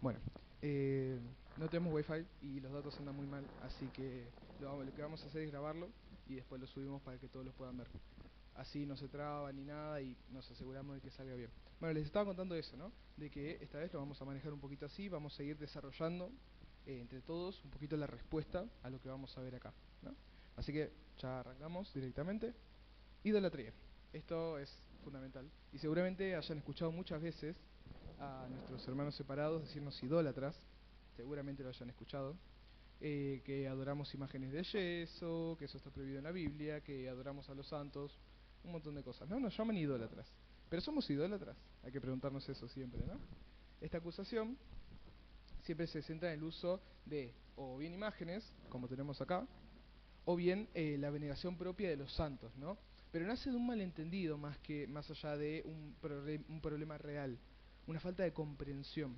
Bueno, no tenemos wifi y los datos andan muy mal, así que lo que vamos a hacer es grabarlo y después lo subimos para que todos los puedan ver. Así no se traba ni nada y nos aseguramos de que salga bien. Bueno, les estaba contando eso, ¿no? De que esta vez lo vamos a manejar un poquito así, vamos a ir desarrollando entre todos un poquito la respuesta a lo que vamos a ver acá, ¿no? Así que ya arrancamos directamente. Idolatría. Esto es fundamental. Y seguramente hayan escuchado muchas veces a nuestros hermanos separados decirnos idólatras. Seguramente lo hayan escuchado. Que adoramos imágenes de yeso, que eso está prohibido en la Biblia, que adoramos a los santos, un montón de cosas. No nos llaman idólatras. Pero somos idólatras. Hay que preguntarnos eso siempre, ¿no? Esta acusación siempre se centra en el uso de o bien imágenes, como tenemos acá, o bien la veneración propia de los santos, ¿no? Pero nace de un malentendido más allá de un problema real, una falta de comprensión.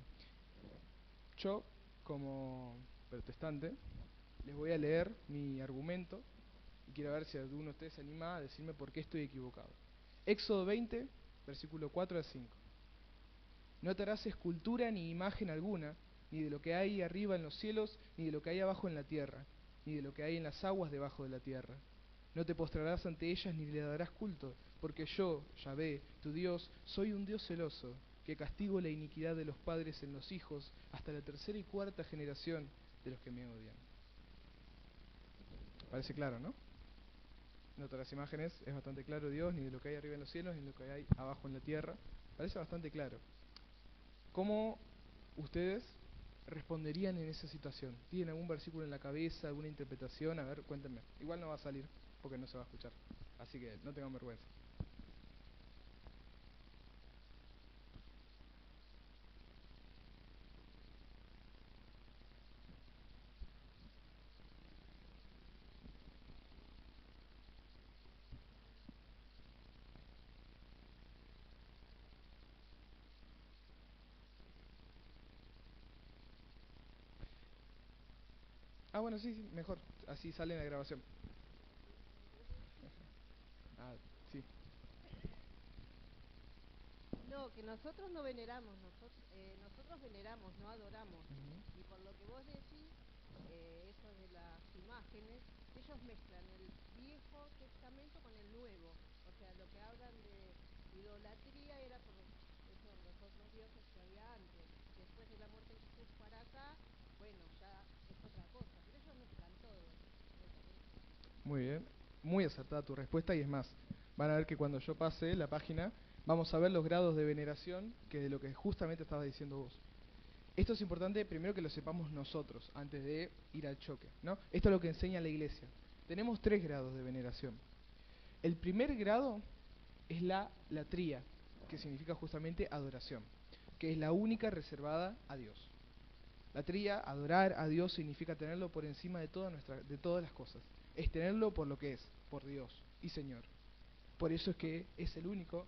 Yo, como protestante, les voy a leer mi argumento y quiero ver si alguno de ustedes se anima a decirme por qué estoy equivocado. Éxodo 20, versículo 4 a 5. No te harás escultura ni imagen alguna, ni de lo que hay arriba en los cielos, ni de lo que hay abajo en la tierra, ni de lo que hay en las aguas debajo de la tierra. No te postrarás ante ellas ni le darás culto, porque yo, Yahvé, tu Dios, soy un Dios celoso, que castigo la iniquidad de los padres en los hijos hasta la tercera y cuarta generación de los que me odian. Parece claro, ¿no? En otras imágenes es bastante claro Dios, ni de lo que hay arriba en los cielos, ni de lo que hay abajo en la tierra. Parece bastante claro. ¿Cómo ustedes responderían en esa situación? ¿Tienen algún versículo en la cabeza, alguna interpretación? A ver, cuéntenme. Igual no va a salir porque no se va a escuchar. Así que no tengan vergüenza. Ah, bueno, sí, sí, mejor. Así sale en la grabación. Ah, sí. No, que nosotros no veneramos, nosotros veneramos, no adoramos. Ujú. Y por lo que vos decís, eso de las imágenes, ellos mezclan el Viejo Testamento con el Nuevo. O sea, lo que hablan de idolatría era por los otros dioses que había antes. Después de la muerte de Jesús para acá, bueno, ya es otra cosa, pero ellos mezclan todo. Muy bien. Muy acertada tu respuesta y es más, van a ver que cuando yo pase la página, vamos a ver los grados de veneración que de lo que justamente estabas diciendo vos. Esto es importante primero que lo sepamos nosotros antes de ir al choque, ¿no? Esto es lo que enseña la iglesia. Tenemos 3 grados de veneración. El primer grado es la latría, que significa justamente adoración, que es la única reservada a Dios. Latría, adorar a Dios significa tenerlo por encima de todas las cosas. Es tenerlo por lo que es, por Dios y Señor. Por eso es que es el único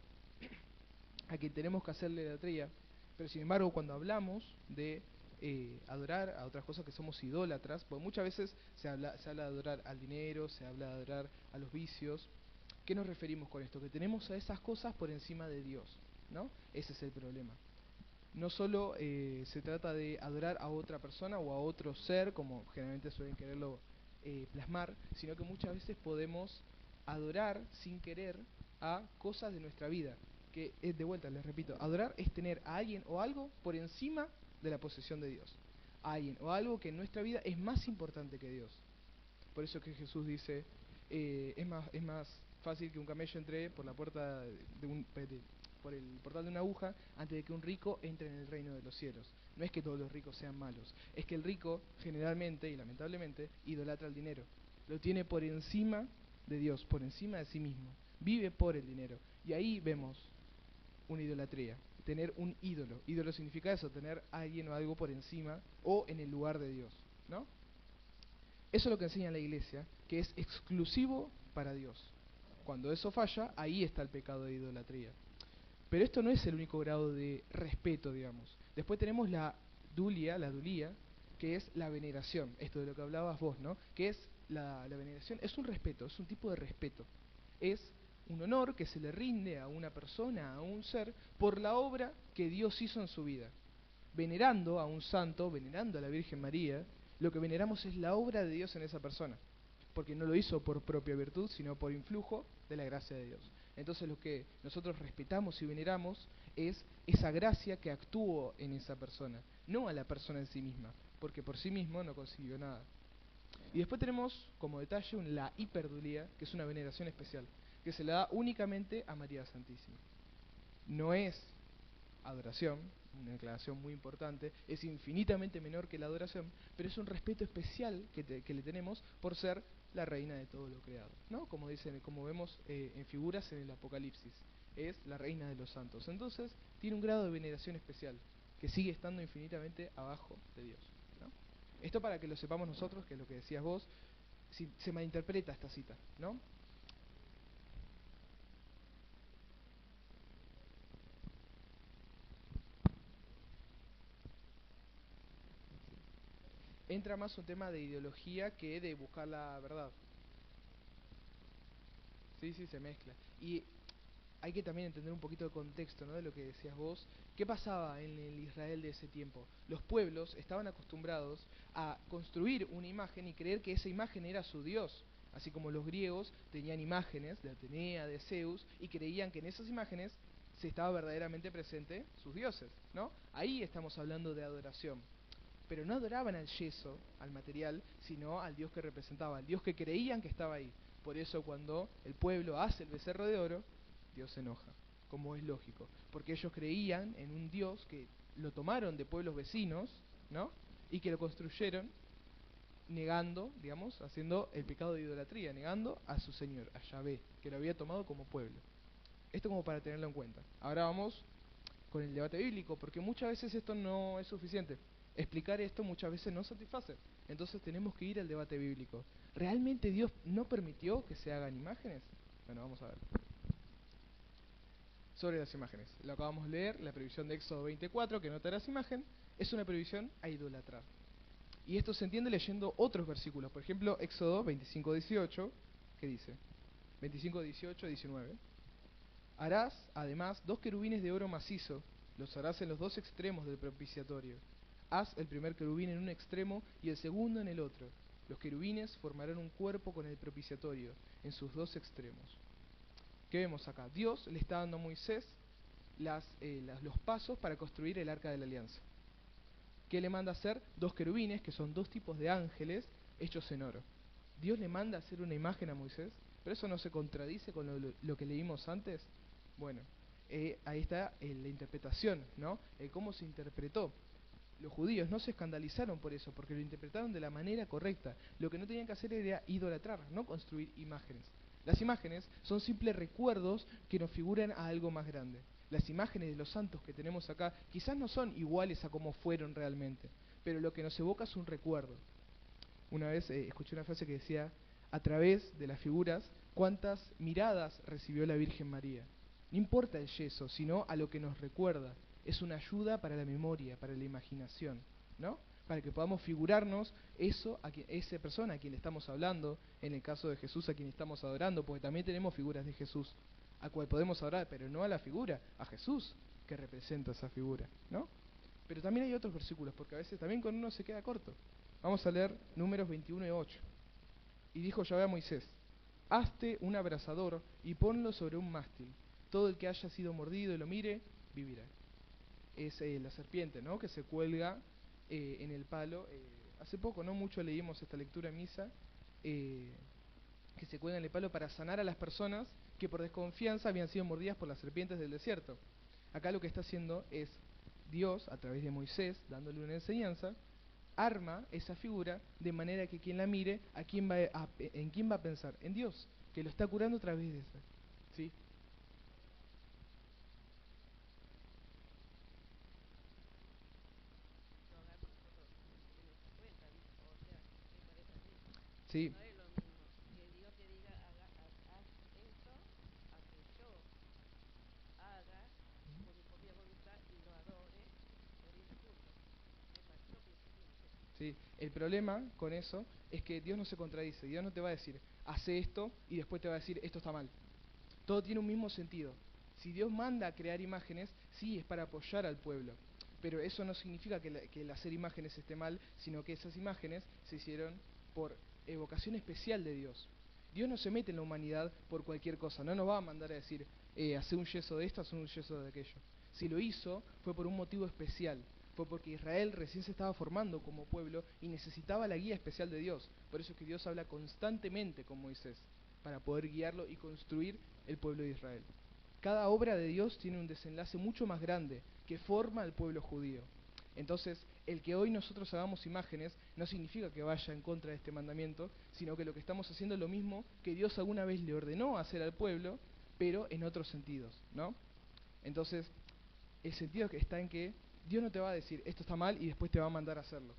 a quien tenemos que hacerle latría. Pero sin embargo, cuando hablamos de adorar a otras cosas que somos idólatras, porque muchas veces se habla de adorar al dinero, se habla de adorar a los vicios. ¿Qué nos referimos con esto? Que tenemos a esas cosas por encima de Dios, ¿no? Ese es el problema. No solo se trata de adorar a otra persona o a otro ser, como generalmente suelen quererlo plasmar, sino que muchas veces podemos adorar sin querer a cosas de nuestra vida. Que es, de vuelta, les repito, adorar es tener a alguien o algo por encima de la posesión de Dios. A alguien o algo que en nuestra vida es más importante que Dios. Por eso que Jesús dice, es más fácil que un camello entre por la puerta por el portal de una aguja antes de que un rico entre en el reino de los cielos. No es que todos los ricos sean malos, es que el rico generalmente y lamentablemente idolatra el dinero. Lo tiene por encima de Dios, por encima de sí mismo. Vive por el dinero. Y ahí vemos una idolatría, tener un ídolo. Ídolo significa eso, tener a alguien o algo por encima o en el lugar de Dios, ¿no? Eso es lo que enseña la iglesia, que es exclusivo para Dios. Cuando eso falla, ahí está el pecado de idolatría. Pero esto no es el único grado de respeto, digamos. Después tenemos la dulía, que es la veneración, esto de lo que hablabas vos, ¿no? Que es la veneración, es un respeto, es un tipo de respeto. Es un honor que se le rinde a una persona, a un ser, por la obra que Dios hizo en su vida. venerando a un santo, venerando a la Virgen María, lo que veneramos es la obra de Dios en esa persona, porque no lo hizo por propia virtud, sino por influjo de la gracia de Dios. Entonces lo que nosotros respetamos y veneramos es esa gracia que actuó en esa persona, no a la persona en sí misma, porque por sí mismo no consiguió nada. Y después tenemos como detalle la hiperdulía, que es una veneración especial, que se le da únicamente a María Santísima. No es adoración, una declaración muy importante, es infinitamente menor que la adoración, pero es un respeto especial que le tenemos por ser la reina de todo lo creado, ¿no? Como dicen, como vemos en figuras en el Apocalipsis, es la reina de los santos. Entonces tiene un grado de veneración especial que sigue estando infinitamente abajo de Dios, ¿no? Esto para que lo sepamos nosotros, que es lo que decías vos, si se malinterpreta esta cita, ¿no? Entra más un tema de ideología que de buscar la verdad. Sí, sí, se mezcla. Y hay que también entender un poquito de contexto, ¿no? De lo que decías vos. ¿Qué pasaba en el Israel de ese tiempo? Los pueblos estaban acostumbrados a construir una imagen y creer que esa imagen era su Dios. Así como los griegos tenían imágenes de Atenea, de Zeus, y creían que en esas imágenes se estaba verdaderamente presente sus dioses, ¿no? Ahí estamos hablando de adoración. Pero no adoraban al yeso, al material, sino al Dios que representaba, al Dios que creían que estaba ahí. Por eso cuando el pueblo hace el becerro de oro, Dios se enoja, como es lógico, porque ellos creían en un Dios que lo tomaron de pueblos vecinos, ¿no? Y que lo construyeron negando, digamos, haciendo el pecado de idolatría, negando a su Señor, a Yahvé, que lo había tomado como pueblo. Esto como para tenerlo en cuenta. Ahora vamos con el debate bíblico, porque muchas veces esto no es suficiente. Explicar esto muchas veces no satisface. Entonces tenemos que ir al debate bíblico. ¿Realmente Dios no permitió que se hagan imágenes? Bueno, vamos a ver. Sobre las imágenes. Lo acabamos de leer, la prohibición de Éxodo 24, que no te harás imagen, es una prohibición a idolatrar. Y esto se entiende leyendo otros versículos. Por ejemplo, Éxodo 25:18, que dice, 25:18-19. Harás, además, 2 querubines de oro macizo, los harás en los 2 extremos del propiciatorio. Haz el primer querubín en un extremo y el segundo en el otro. Los querubines formarán un cuerpo con el propiciatorio, en sus 2 extremos. ¿Qué vemos acá? Dios le está dando a Moisés los pasos para construir el arca de la alianza. ¿Qué le manda a hacer? 2 querubines, que son 2 tipos de ángeles hechos en oro. Dios le manda a hacer una imagen a Moisés, pero eso no se contradice con lo que leímos antes. Bueno, ahí está la interpretación, ¿no? Cómo se interpretó. Los judíos no se escandalizaron por eso, porque lo interpretaron de la manera correcta. Lo que no tenían que hacer era idolatrar, no construir imágenes. Las imágenes son simples recuerdos que nos figuran a algo más grande. Las imágenes de los santos que tenemos acá quizás no son iguales a como fueron realmente, pero lo que nos evoca es un recuerdo. Una vez escuché una frase que decía, a través de las figuras, ¿cuántas miradas recibió la Virgen María? No importa el yeso, sino a lo que nos recuerda. Es una ayuda para la memoria, para la imaginación, ¿no? Para que podamos figurarnos eso, esa persona a quien le estamos hablando, en el caso de Jesús a quien estamos adorando, porque también tenemos figuras de Jesús, a cual podemos adorar, pero no a la figura, a Jesús que representa esa figura, ¿no? Pero también hay otros versículos, porque a veces también con uno se queda corto. Vamos a leer Números 21:8. Y dijo Yahvé a Moisés, hazte un abrasador y ponlo sobre un mástil. Todo el que haya sido mordido y lo mire, vivirá. Es la serpiente, ¿no? Que se cuelga en el palo. Hace poco, no mucho leímos esta lectura en misa, que se cuelga en el palo para sanar a las personas que por desconfianza habían sido mordidas por las serpientes del desierto. Acá lo que está haciendo es Dios, a través de Moisés, dándole una enseñanza, arma esa figura de manera que quien la mire, ¿en quién va a pensar? En Dios, que lo está curando a través de eso. ¿Sí? Lo hagamos nosotros en nuestra cuenta, ¿viste? O sea, ¿qué parece a ti? Sí, No es lo mismo que Dios te diga, haz esto, a que yo haga por mi propia voluntad y lo adore por impulso. Yo pienso así, no sé. sí. El problema con eso es que Dios no se contradice. Dios no te va a decir, hace esto y después te va a decir, esto está mal. Todo tiene un mismo sentido. Si Dios manda a crear imágenes, sí, es para apoyar al pueblo. Pero eso no significa que el hacer imágenes esté mal, sino que esas imágenes se hicieron por evocación especial de Dios. Dios no se mete en la humanidad por cualquier cosa, no nos va a mandar a decir, hacer un yeso de esto, hacer un yeso de aquello. Si lo hizo, fue por un motivo especial, fue porque Israel recién se estaba formando como pueblo y necesitaba la guía especial de Dios. Por eso es que Dios habla constantemente con Moisés, para poder guiarlo y construir el pueblo de Israel. Cada obra de Dios tiene un desenlace mucho más grande que forma al pueblo judío. Entonces, el que hoy nosotros hagamos imágenes no significa que vaya en contra de este mandamiento, sino que lo que estamos haciendo es lo mismo que Dios alguna vez le ordenó hacer al pueblo, pero en otros sentidos, ¿no? Entonces, el sentido que está en que Dios no te va a decir esto está mal y después te va a mandar a hacerlo.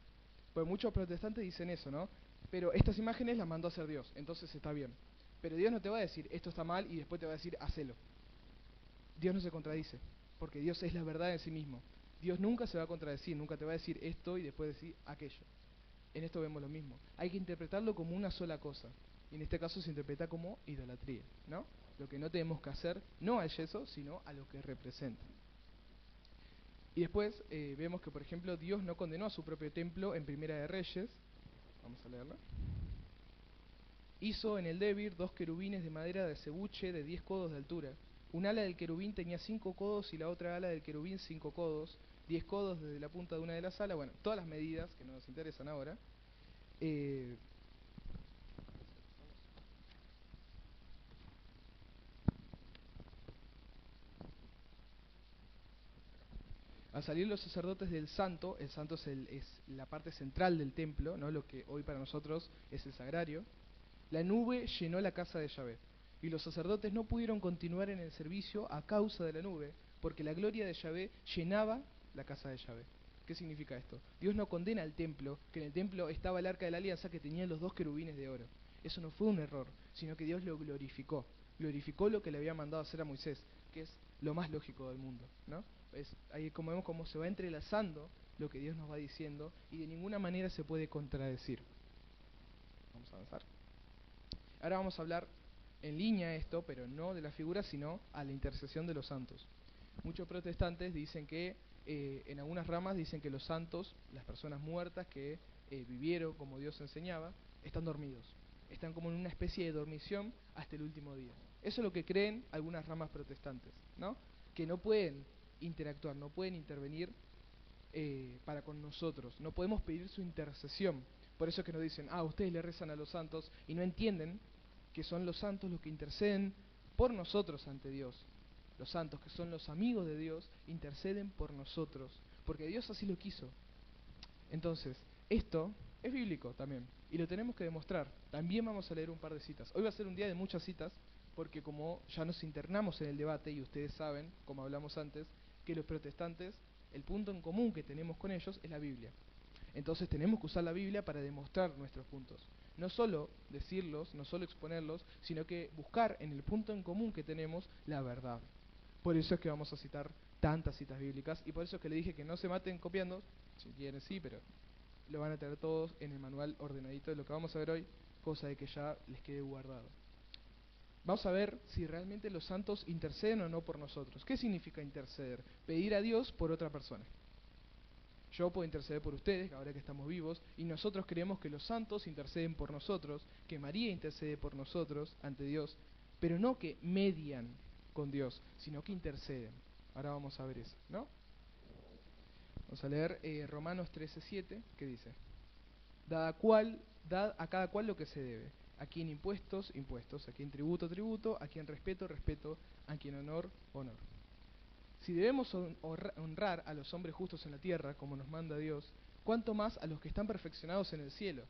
Pues muchos protestantes dicen eso, ¿no? Pero estas imágenes las mandó a hacer Dios, entonces está bien. Pero Dios no te va a decir esto está mal y después te va a decir hacelo. Dios no se contradice, porque Dios es la verdad en sí mismo. Dios nunca se va a contradecir, nunca te va a decir esto y después decir aquello. En esto vemos lo mismo. Hay que interpretarlo como una sola cosa. Y en este caso se interpreta como idolatría, ¿no? Lo que no tenemos que hacer, no al yeso, sino a lo que representa. Y después vemos que, por ejemplo, Dios no condenó a su propio templo en Primera de Reyes. Vamos a leerla. Hizo en el Debir 2 querubines de madera de cebuche de 10 codos de altura. Un ala del querubín tenía 5 codos y la otra ala del querubín 5 codos, 10 codos desde la punta de una de las alas. Bueno, todas las medidas que no nos interesan ahora. Al salir los sacerdotes del santo, el santo es la parte central del templo, ¿no? Lo que hoy para nosotros es el sagrario, la nube llenó la casa de Yahvé, y los sacerdotes no pudieron continuar en el servicio a causa de la nube, porque la gloria de Yahvé llenaba la casa de Yahvé. ¿Qué significa esto? Dios no condena al templo, que en el templo estaba el arca de la alianza que tenía los 2 querubines de oro. Eso no fue un error, sino que Dios lo glorificó. Glorificó lo que le había mandado hacer a Moisés, que es lo más lógico del mundo, ¿no? Ahí como vemos cómo se va entrelazando lo que Dios nos va diciendo y de ninguna manera se puede contradecir. Vamos a avanzar. Ahora vamos a hablar en línea esto, pero no de la figura, sino a la intercesión de los santos. Muchos protestantes dicen que, en algunas ramas dicen que los santos, las personas muertas que vivieron como Dios enseñaba, están dormidos. Están como en una especie de dormición hasta el último día. Eso es lo que creen algunas ramas protestantes, ¿no? Que no pueden interactuar, no pueden intervenir para con nosotros. No podemos pedir su intercesión. Por eso es que nos dicen, ustedes le rezan a los santos y no entienden que son los santos los que interceden por nosotros ante Dios. Los santos, que son los amigos de Dios, interceden por nosotros, porque Dios así lo quiso. Entonces, esto es bíblico también, y lo tenemos que demostrar. También vamos a leer un par de citas. Hoy va a ser un día de muchas citas, porque como ya nos internamos en el debate, y ustedes saben, como hablamos antes, que los protestantes, el punto en común que tenemos con ellos es la Biblia. Entonces tenemos que usar la Biblia para demostrar nuestros puntos. No solo decirlos, no solo exponerlos, sino que buscar en el punto en común que tenemos la verdad. Por eso es que vamos a citar tantas citas bíblicas y por eso es que le dije que no se maten copiando, si quieren sí, pero lo van a tener todos en el manual ordenadito de lo que vamos a ver hoy, cosa de que ya les quede guardado. Vamos a ver si realmente los santos interceden o no por nosotros. ¿Qué significa interceder? Pedir a Dios por otra persona. Yo puedo interceder por ustedes, ahora que estamos vivos, y nosotros creemos que los santos interceden por nosotros, que María intercede por nosotros ante Dios, pero no que median con Dios, sino que interceden. Ahora vamos a ver eso, ¿no? Vamos a leer Romanos 13:7, que dice: dad a cada cual lo que se debe. A quien impuestos, impuestos. A quien tributo, tributo. A quien respeto, respeto. A quien honor, honor. Si debemos honrar a los hombres justos en la tierra, como nos manda Dios, ¿cuánto más a los que están perfeccionados en el cielo?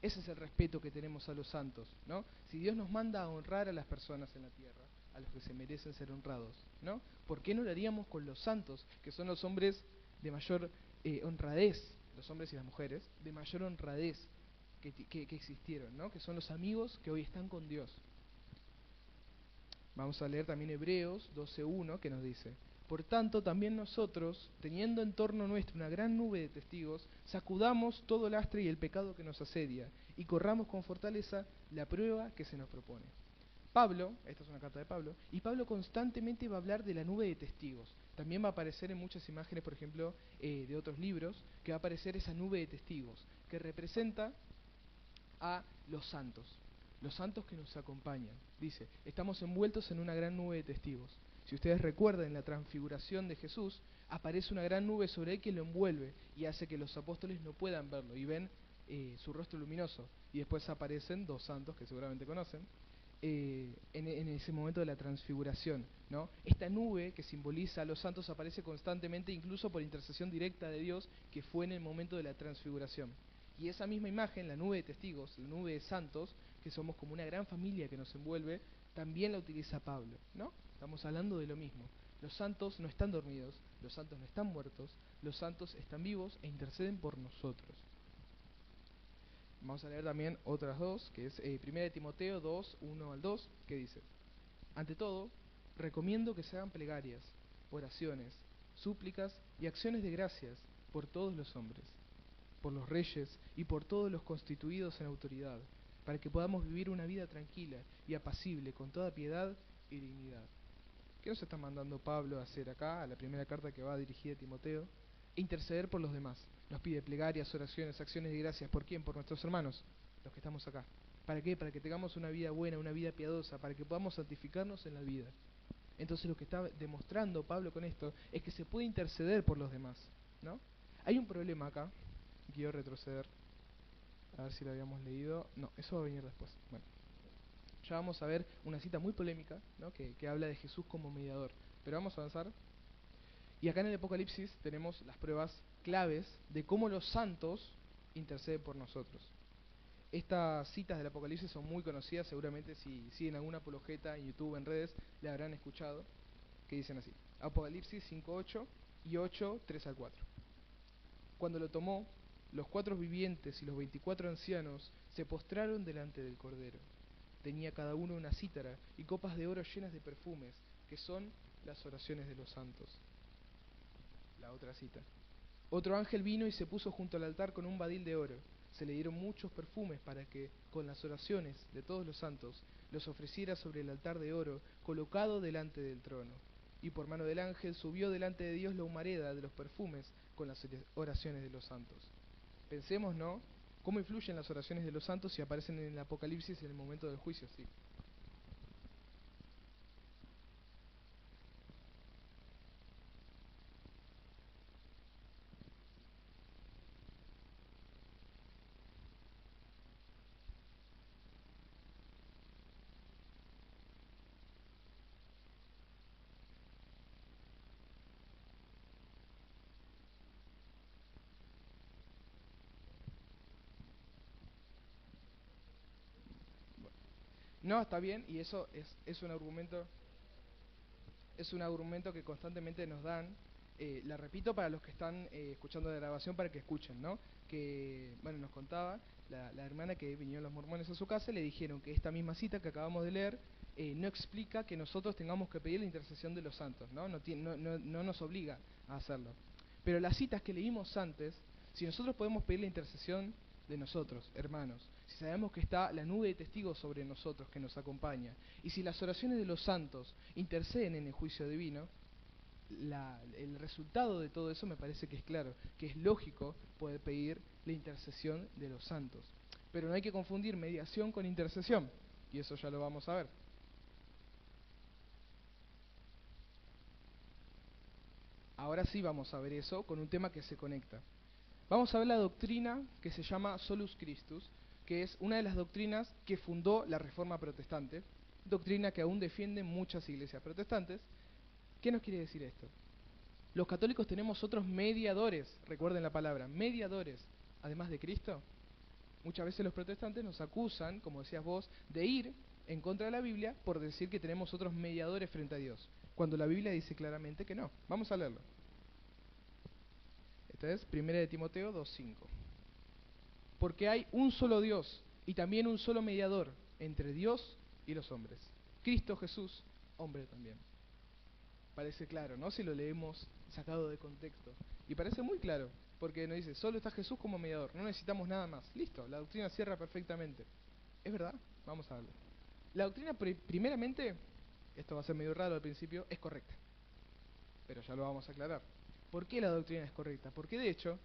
Ese es el respeto que tenemos a los santos, ¿no? Si Dios nos manda a honrar a las personas en la tierra, a los que se merecen ser honrados, ¿no? ¿Por qué no lo haríamos con los santos, que son los hombres de mayor honradez, los hombres y las mujeres, de mayor honradez que existieron, ¿no? Que son los amigos que hoy están con Dios. Vamos a leer también Hebreos 12:1, que nos dice: por tanto, también nosotros, teniendo en torno nuestro una gran nube de testigos, sacudamos todo lastre y el pecado que nos asedia, y corramos con fortaleza la prueba que se nos propone. Pablo, esta es una carta de Pablo, y Pablo constantemente va a hablar de la nube de testigos. También va a aparecer en muchas imágenes, por ejemplo, de otros libros, que va a aparecer esa nube de testigos, que representa a los santos que nos acompañan. Dice, estamos envueltos en una gran nube de testigos. Si ustedes recuerdan, en la transfiguración de Jesús, aparece una gran nube sobre él que lo envuelve y hace que los apóstoles no puedan verlo y ven su rostro luminoso. Y después aparecen dos santos que seguramente conocen, en ese momento de la transfiguración, ¿no? Esta nube que simboliza a los santos aparece constantemente, incluso por intercesión directa de Dios, que fue en el momento de la transfiguración. Y esa misma imagen, la nube de testigos, la nube de santos, que somos como una gran familia que nos envuelve, también la utiliza Pablo, ¿no? Estamos hablando de lo mismo. Los santos no están dormidos, los santos no están muertos, los santos están vivos e interceden por nosotros. Vamos a leer también otras dos, que es 1 Timoteo 2, 1 al 2, que dice: ante todo, recomiendo que se hagan plegarias, oraciones, súplicas y acciones de gracias por todos los hombres, por los reyes y por todos los constituidos en autoridad, para que podamos vivir una vida tranquila y apacible con toda piedad y dignidad. ¿Qué nos está mandando Pablo a hacer acá, a la primera carta que va dirigida a Timoteo? Interceder por los demás. Nos pide plegarias, oraciones, acciones de gracias. ¿Por quién? Por nuestros hermanos, los que estamos acá. ¿Para qué? Para que tengamos una vida buena, una vida piadosa, para que podamos santificarnos en la vida. Entonces lo que está demostrando Pablo con esto es que se puede interceder por los demás, ¿no? Hay un problema acá. Quiero retroceder. A ver si lo habíamos leído. No, eso va a venir después. Bueno, ya vamos a ver una cita muy polémica, ¿no? que habla de Jesús como mediador. Pero vamos a avanzar. Y acá en el Apocalipsis tenemos las pruebas claves de cómo los santos interceden por nosotros. Estas citas del Apocalipsis son muy conocidas, seguramente si siguen alguna apologeta en YouTube, en redes, la habrán escuchado, que dicen así: Apocalipsis 5:8 y 8:3 al 4. Cuando lo tomó, los 4 vivientes y los 24 ancianos se postraron delante del Cordero. Tenía cada uno una cítara y copas de oro llenas de perfumes, que son las oraciones de los santos. La otra cita: otro ángel vino y se puso junto al altar con un badil de oro. Se le dieron muchos perfumes para que, con las oraciones de todos los santos, los ofreciera sobre el altar de oro colocado delante del trono. Y por mano del ángel subió delante de Dios la humareda de los perfumes con las oraciones de los santos. Pensemos, ¿no?, cómo influyen las oraciones de los santos si aparecen en el Apocalipsis en el momento del juicio, sí. No, está bien, y eso es un argumento que constantemente nos dan. La repito para los que están escuchando la grabación, para que escuchen, ¿no? Que, bueno, nos contaba la hermana que vinieron los mormones a su casa y le dijeron que esta misma cita que acabamos de leer no explica que nosotros tengamos que pedir la intercesión de los santos, ¿no? No nos obliga a hacerlo. Pero las citas que leímos antes, si nosotros podemos pedir la intercesión de nosotros, hermanos, si sabemos que está la nube de testigos sobre nosotros que nos acompaña, y si las oraciones de los santos interceden en el juicio divino, el resultado de todo eso me parece que es claro, que es lógico poder pedir la intercesión de los santos. Pero no hay que confundir mediación con intercesión, y eso ya lo vamos a ver. Ahora sí vamos a ver eso con un tema que se conecta. Vamos a ver la doctrina que se llama Solus Christus, que es una de las doctrinas que fundó la Reforma Protestante, doctrina que aún defienden muchas iglesias protestantes. ¿Qué nos quiere decir esto? Los católicos tenemos otros mediadores, recuerden la palabra, mediadores, además de Cristo. Muchas veces los protestantes nos acusan, como decías vos, de ir en contra de la Biblia por decir que tenemos otros mediadores frente a Dios, cuando la Biblia dice claramente que no. Vamos a leerlo. Esta es 1 Timoteo 2:5. Porque hay un solo Dios y también un solo mediador entre Dios y los hombres, Cristo Jesús, hombre también. Parece claro, ¿no?, si lo leemos sacado de contexto. Y parece muy claro, porque nos dice, solo está Jesús como mediador, no necesitamos nada más. Listo, la doctrina cierra perfectamente. ¿Es verdad? Vamos a verlo. La doctrina, primeramente, esto va a ser medio raro al principio, es correcta. pero ya lo vamos a aclarar. ¿Por qué la doctrina es correcta? Porque de hecho,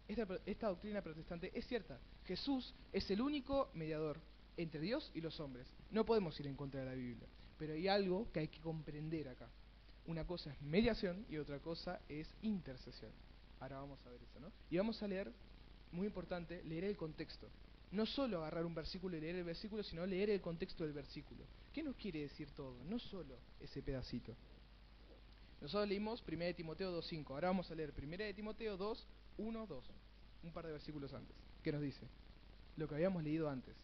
esta doctrina protestante es cierta. Jesús es el único mediador entre Dios y los hombres. No podemos ir en contra de la Biblia. Pero hay algo que hay que comprender acá. Una cosa es mediación y otra cosa es intercesión. Ahora vamos a ver eso, ¿no? Y vamos a leer, muy importante, leer el contexto. No solo agarrar un versículo y leer el versículo, sino leer el contexto del versículo. ¿Qué nos quiere decir todo? No solo ese pedacito. Nosotros leímos 1 Timoteo 2:5. Ahora vamos a leer 1 Timoteo 2:1-2. Un par de versículos antes. ¿Qué nos dice? Lo que habíamos leído antes.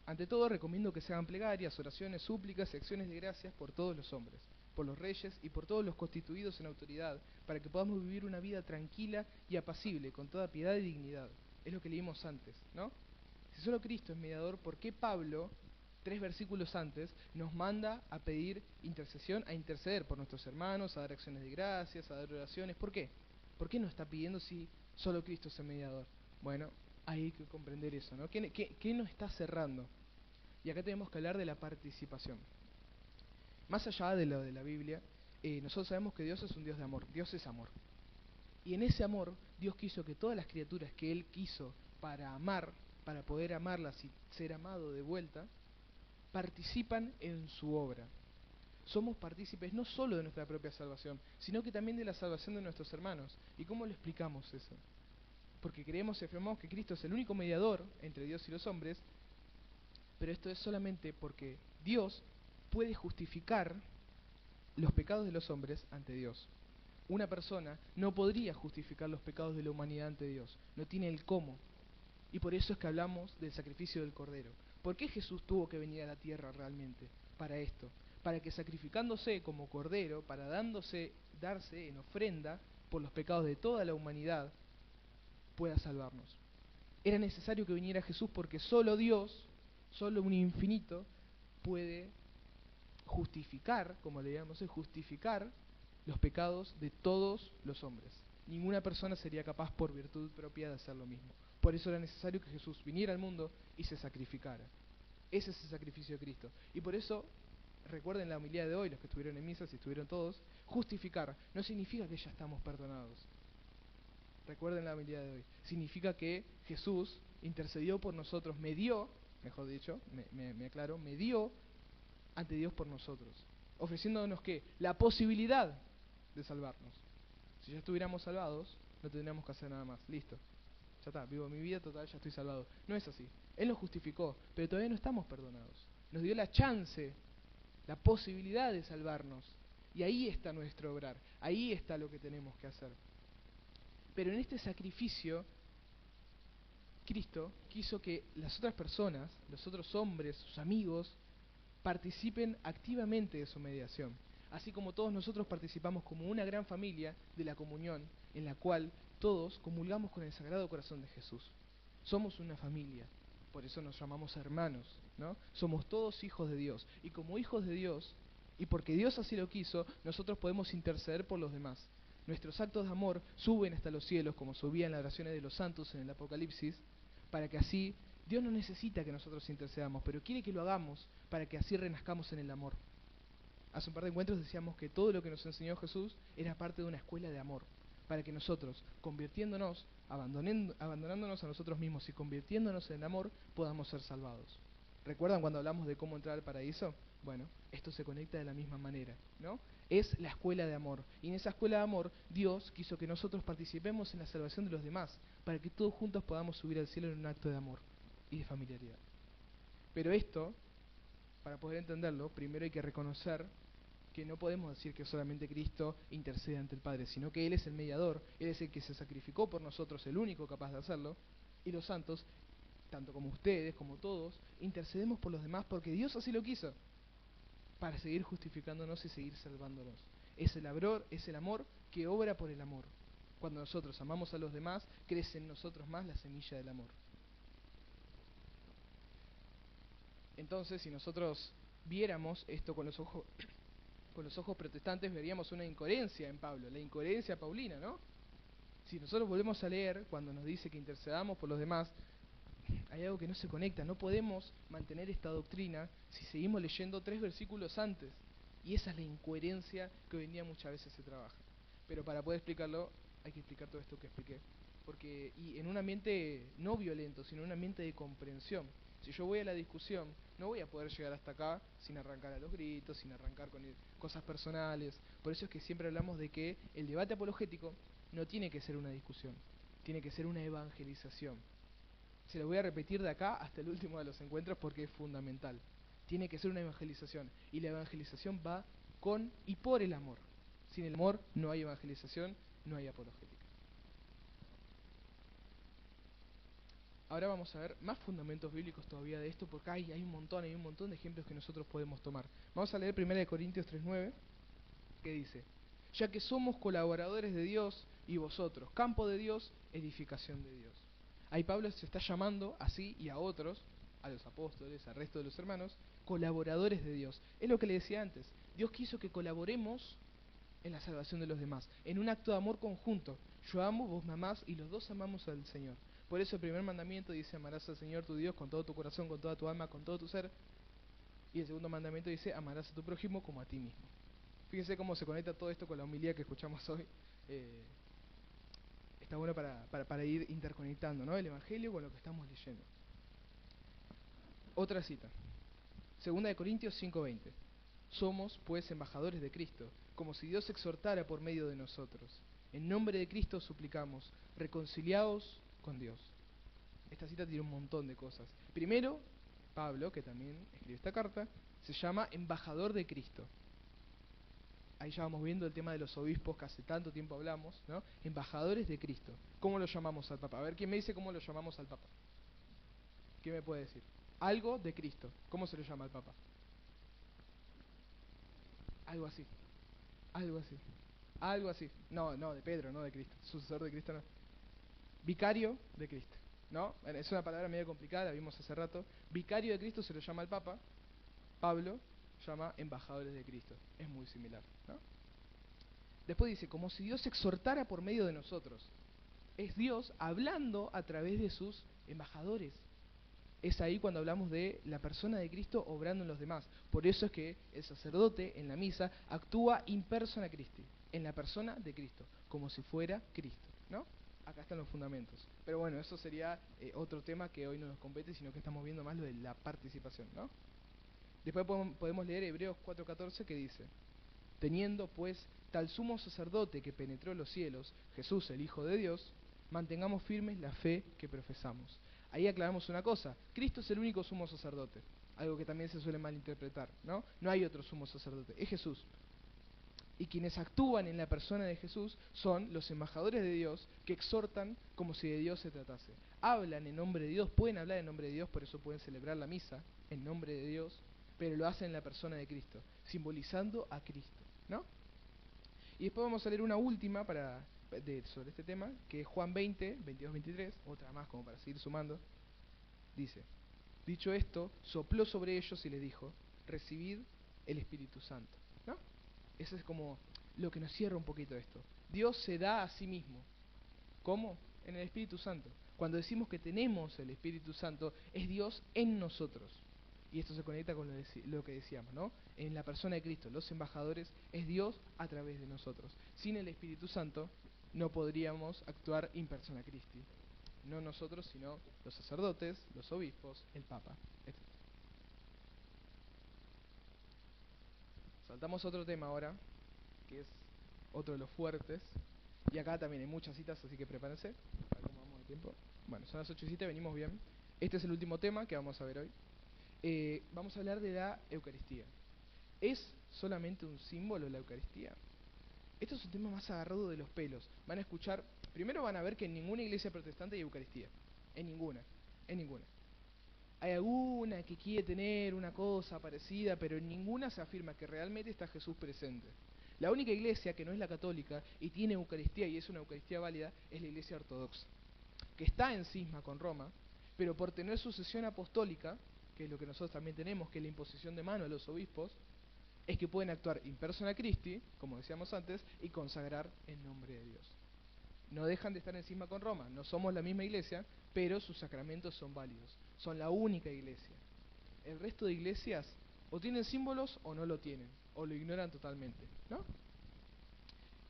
Ante todo, recomiendo que se hagan plegarias, oraciones, súplicas y acciones de gracias por todos los hombres, por los reyes y por todos los constituidos en autoridad, para que podamos vivir una vida tranquila y apacible, con toda piedad y dignidad. Es lo que leímos antes, ¿no? Si solo Cristo es mediador, ¿por qué Pablo, 3 versículos antes, nos manda a pedir intercesión, a interceder por nuestros hermanos, a dar acciones de gracias, a dar oraciones? ¿Por qué? ¿Por qué nos está pidiendo si solo Cristo es el mediador? Bueno, hay que comprender eso, ¿no? ¿Qué nos está cerrando? Y acá tenemos que hablar de la participación. Más allá de lo de la Biblia, nosotros sabemos que Dios es un Dios de amor. Dios es amor. Y en ese amor, Dios quiso que todas las criaturas que Él quiso para amar, para poder amarlas y ser amado de vuelta, participan en su obra. Somos partícipes no solo de nuestra propia salvación, sino que también de la salvación de nuestros hermanos. ¿Y cómo lo explicamos eso? Porque creemos y afirmamos que Cristo es el único mediador entre Dios y los hombres, pero esto es solamente porque Dios puede justificar los pecados de los hombres ante Dios. Una persona no podría justificar los pecados de la humanidad ante Dios, no tiene el cómo. Y por eso es que hablamos del sacrificio del Cordero. ¿Por qué Jesús tuvo que venir a la tierra realmente? Para esto, para que sacrificándose como Cordero, para darse en ofrenda por los pecados de toda la humanidad, pueda salvarnos. Era necesario que viniera Jesús porque solo Dios, solo un infinito, puede justificar, como le llamamos, justificar los pecados de todos los hombres. Ninguna persona sería capaz por virtud propia de hacer lo mismo. Por eso era necesario que Jesús viniera al mundo y se sacrificara. Ese es el sacrificio de Cristo. Y por eso, recuerden la homilía de hoy, los que estuvieron en misa, si estuvieron todos, justificar no significa que ya estamos perdonados. Recuerden la homilía de hoy. Significa que Jesús intercedió por nosotros, mejor dicho, me aclaro, me dio ante Dios por nosotros, ofreciéndonos ¿qué? La posibilidad de salvarnos. Si ya estuviéramos salvados, no tendríamos que hacer nada más. Listo. Ya está, vivo mi vida, total, ya estoy salvado. No es así. Él nos justificó, pero todavía no estamos perdonados. Nos dio la chance, la posibilidad de salvarnos. Y ahí está nuestro obrar. Ahí está lo que tenemos que hacer. Pero en este sacrificio, Cristo quiso que las otras personas, los otros hombres, sus amigos, participen activamente de su mediación, así como todos nosotros participamos como una gran familia de la comunión, en la cual todos comulgamos con el Sagrado Corazón de Jesús. Somos una familia, por eso nos llamamos hermanos, ¿no? Somos todos hijos de Dios, y como hijos de Dios, y porque Dios así lo quiso, nosotros podemos interceder por los demás. Nuestros actos de amor suben hasta los cielos, como subían las oraciones de los santos en el Apocalipsis, para que así Dios no necesita que nosotros intercedamos, pero quiere que lo hagamos para que así renazcamos en el amor. Hace un par de encuentros decíamos que todo lo que nos enseñó Jesús era parte de una escuela de amor, para que nosotros, convirtiéndonos, abandonándonos a nosotros mismos y convirtiéndonos en el amor, podamos ser salvados. ¿Recuerdan cuando hablamos de cómo entrar al paraíso? Bueno, esto se conecta de la misma manera, ¿no? Es la escuela de amor. Y en esa escuela de amor, Dios quiso que nosotros participemos en la salvación de los demás, para que todos juntos podamos subir al cielo en un acto de amor y de familiaridad. Pero esto, para poder entenderlo, primero hay que reconocer que no podemos decir que solamente Cristo intercede ante el Padre, sino que Él es el mediador, Él es el que se sacrificó por nosotros, el único capaz de hacerlo, y los santos, tanto como ustedes, como todos, intercedemos por los demás porque Dios así lo quiso, para seguir justificándonos y seguir salvándonos. Es el amor que obra por el amor. Cuando nosotros amamos a los demás, crece en nosotros más la semilla del amor. Entonces, si nosotros viéramos esto con los ojos protestantes, veríamos una incoherencia en Pablo, la incoherencia paulina, ¿no? Si nosotros volvemos a leer, cuando nos dice que intercedamos por los demás, hay algo que no se conecta. No podemos mantener esta doctrina si seguimos leyendo 3 versículos antes. Y esa es la incoherencia que hoy en día muchas veces se trabaja. Pero para poder explicarlo, hay que explicar todo esto que expliqué. Y en un ambiente no violento, sino en un ambiente de comprensión. Si yo voy a la discusión, no voy a poder llegar hasta acá sin arrancar a los gritos, sin arrancar con cosas personales. Por eso es que siempre hablamos de que el debate apologético no tiene que ser una discusión, tiene que ser una evangelización. Se lo voy a repetir de acá hasta el último de los encuentros porque es fundamental. Tiene que ser una evangelización. Y la evangelización va con y por el amor. Sin el amor no hay evangelización, no hay apologética. Ahora vamos a ver más fundamentos bíblicos todavía de esto, porque hay un montón de ejemplos que nosotros podemos tomar. Vamos a leer 1 Corintios 3:9, que dice: ya que somos colaboradores de Dios y vosotros, campo de Dios, edificación de Dios. Ahí Pablo se está llamando así y a otros, a los apóstoles, al resto de los hermanos, colaboradores de Dios. Es lo que le decía antes. Dios quiso que colaboremos en la salvación de los demás, en un acto de amor conjunto. Yo amo, vos me amás y los dos amamos al Señor. Por eso el primer mandamiento dice: amarás al Señor tu Dios con todo tu corazón, con toda tu alma, con todo tu ser. Y el segundo mandamiento dice: amarás a tu prójimo como a ti mismo. Fíjense cómo se conecta todo esto con la homilía que escuchamos hoy. Está bueno para ir interconectando, ¿no?, el Evangelio con lo que estamos leyendo. Otra cita, 2 Corintios 5:20. Somos, pues, embajadores de Cristo, como si Dios exhortara por medio de nosotros. En nombre de Cristo suplicamos, reconciliaos con Dios. Esta cita tiene un montón de cosas. Primero, Pablo, que también escribió esta carta, se llama embajador de Cristo. Ahí ya vamos viendo el tema de los obispos que hace tanto tiempo hablamos, ¿no? Embajadores de Cristo. ¿Cómo lo llamamos al Papa? A ver, ¿quién me dice cómo lo llamamos al Papa? ¿Qué me puede decir? Algo de Cristo. ¿Cómo se lo llama al Papa? Algo así. Algo así. Algo así. No, de Pedro, no de Cristo. Sucesor de Cristo no. Vicario de Cristo, ¿no? Bueno, es una palabra medio complicada, la vimos hace rato. Vicario de Cristo se lo llama al Papa. Pablo llama embajadores de Cristo. Es muy similar, ¿no? Después dice, como si Dios exhortara por medio de nosotros. Es Dios hablando a través de sus embajadores. Es ahí cuando hablamos de la persona de Cristo obrando en los demás. Por eso es que el sacerdote en la misa actúa in persona Christi, en la persona de Cristo, como si fuera Cristo, ¿no? Acá están los fundamentos. Pero bueno, eso sería otro tema que hoy no nos compete, sino que estamos viendo más lo de la participación, ¿no? Después podemos leer Hebreos 4:14, que dice: teniendo pues tal sumo sacerdote que penetró los cielos, Jesús el Hijo de Dios, mantengamos firmes la fe que profesamos. Ahí aclaramos una cosa: Cristo es el único sumo sacerdote, algo que también se suele malinterpretar, ¿no? No hay otro sumo sacerdote, es Jesús. Y quienes actúan en la persona de Jesús son los embajadores de Dios, que exhortan como si de Dios se tratase. Hablan en nombre de Dios, pueden hablar en nombre de Dios, por eso pueden celebrar la misa en nombre de Dios, pero lo hacen en la persona de Cristo, simbolizando a Cristo, ¿no? Y después vamos a leer una última sobre este tema, que es Juan 20, 22-23, otra más como para seguir sumando. Dice: dicho esto, sopló sobre ellos y les dijo: recibid el Espíritu Santo, ¿no? Eso es como lo que nos cierra un poquito esto. Dios se da a sí mismo. ¿Cómo? En el Espíritu Santo. Cuando decimos que tenemos el Espíritu Santo, es Dios en nosotros. Y esto se conecta con lo que decíamos, ¿no? En la persona de Cristo, los embajadores, es Dios a través de nosotros. Sin el Espíritu Santo no podríamos actuar in persona Christi. No nosotros, sino los sacerdotes, los obispos, el Papa, etc. Saltamos a otro tema ahora, que es otro de los fuertes. Y acá también hay muchas citas, así que prepárense. A ver cómo vamos de tiempo. Bueno, son las 8:07, venimos bien. Este es el último tema que vamos a ver hoy. Vamos a hablar de la Eucaristía. ¿Es solamente un símbolo la Eucaristía? Esto es un tema más agarrado de los pelos. Van a escuchar, primero van a ver que en ninguna iglesia protestante hay Eucaristía. En ninguna. Hay alguna que quiere tener una cosa parecida, pero en ninguna se afirma que realmente está Jesús presente. La única iglesia que no es la católica y tiene Eucaristía y es una Eucaristía válida es la iglesia ortodoxa, que está en cisma con Roma, pero por tener sucesión apostólica, que es lo que nosotros también tenemos, que es la imposición de mano a los obispos, es que pueden actuar in persona Christi, como decíamos antes, y consagrar en nombre de Dios. No dejan de estar en cisma con Roma, no somos la misma iglesia, pero sus sacramentos son válidos, son la única iglesia. El resto de iglesias o tienen símbolos o no lo tienen, o lo ignoran totalmente, ¿no?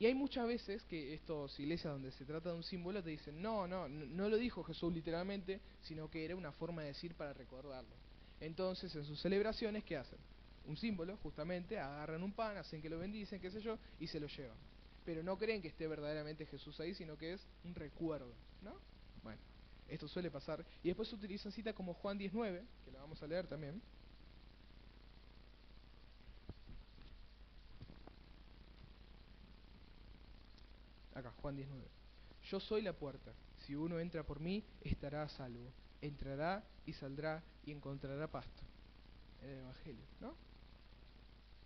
Y hay muchas veces que estos iglesias donde se trata de un símbolo te dicen, no lo dijo Jesús literalmente, sino que era una forma de decir para recordarlo. Entonces en sus celebraciones, ¿qué hacen? Un símbolo, justamente, agarran un pan, hacen que lo bendicen, qué sé yo, y se lo llevan. Pero no creen que esté verdaderamente Jesús ahí, sino que es un recuerdo, ¿no? Bueno, esto suele pasar. Y después se utilizan citas como Juan 19, que la vamos a leer también. Acá, Juan 19. Yo soy la puerta. Si uno entra por mí, estará a salvo. Entrará y saldrá y encontrará pasto. En el Evangelio, ¿no?